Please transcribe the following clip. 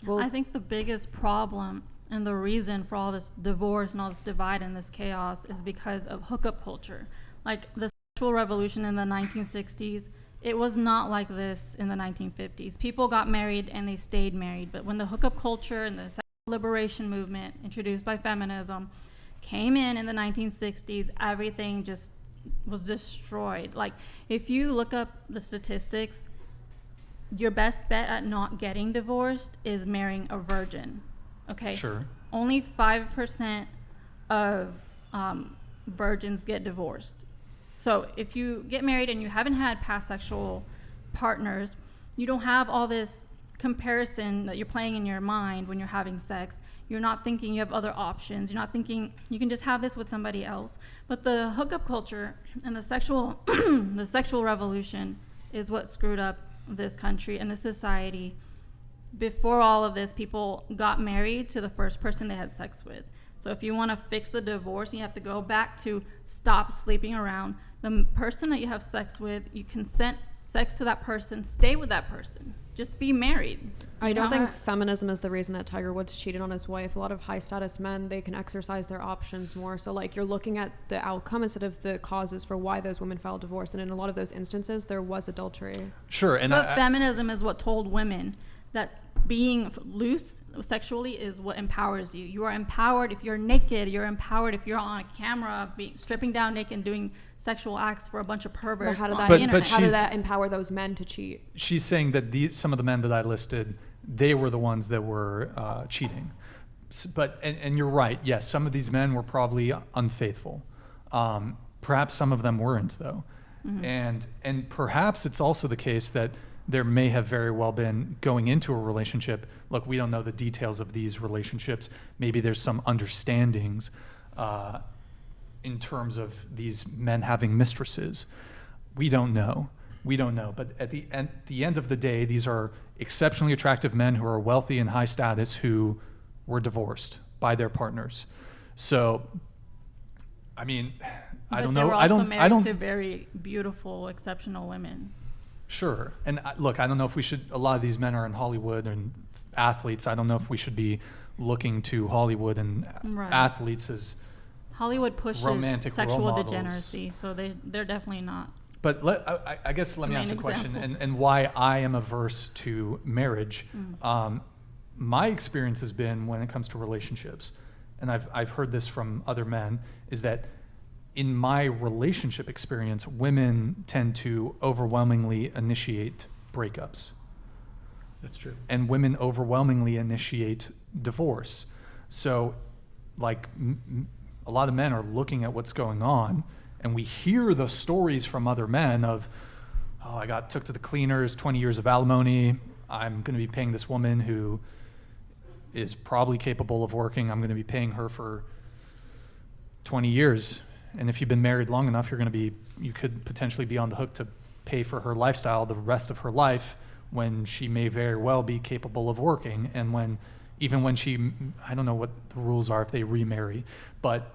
Well, I think the biggest problem and the reason for all this divorce and all this divide and this chaos is because of hookup culture. Like the sexual revolution in the 1960s, it was not like this in the 1950s. People got married and they stayed married. But when the hookup culture and the sexual liberation movement introduced by feminism came in the 1960s, everything just was destroyed. Like if you look up the statistics, your best bet at not getting divorced is marrying a virgin. Okay. Sure. Only 5% of virgins get divorced. So if you get married and you haven't had past sexual partners, you don't have all this comparison that you're playing in your mind when you're having sex. You're not thinking you have other options. You're not thinking you can just have this with somebody else. But the hookup culture and the sexual the sexual revolution is what screwed up this country and this society. Before all of this, people got married to the first person they had sex with. So if you want to fix the divorce, you have to go back to stop sleeping around. The person that you have sex with, you consent sex to that person, stay with that person. Just be married. I don't think feminism is the reason that Tiger Woods cheated on his wife. A lot of high status men, they can exercise their options more. So like you're looking at the outcome instead of the causes for why those women filed divorce. And in a lot of those instances, there was adultery. Sure. And but feminism is what told women that being loose sexually is what empowers you. You are empowered if you're naked. You're empowered if you're on a camera, stripping down naked and doing sexual acts for a bunch of perverts on the internet. How did that empower those men to cheat? She's saying that some of the men that I listed, they were the ones that were cheating. But and you're right. Yes, some of these men were probably unfaithful. Perhaps some of them weren't, though. Mm-hmm. And perhaps it's also the case that there may have very well been, going into a relationship, look, we don't know the details of these relationships. Maybe there's some understandings in terms of these men having mistresses. We don't know. But at the end of the day, these are exceptionally attractive men who are wealthy and high status who were divorced by their partners. So, I mean, I don't know. They were also married to very beautiful, exceptional women. Sure. And look, I don't know if we should, a lot of these men are in Hollywood and athletes. I don't know if we should be looking to Hollywood and athletes as Hollywood pushes romantic sexual degeneracy, so they're definitely not. But I guess let me ask a question, and why I am averse to marriage. My experience has been when it comes to relationships, and I've heard this from other men, is that in my relationship experience, women tend to overwhelmingly initiate breakups. That's true. And women overwhelmingly initiate divorce. So, like, a lot of men are looking at what's going on, and we hear the stories from other men of, oh, I got took to the cleaners, 20 years of alimony. I'm going to be paying this woman who is probably capable of working. I'm going to be paying her for 20 years. And if you've been married long enough, you could potentially be on the hook to pay for her lifestyle the rest of her life, when she may very well be capable of working. And even when she, I don't know what the rules are if they remarry, but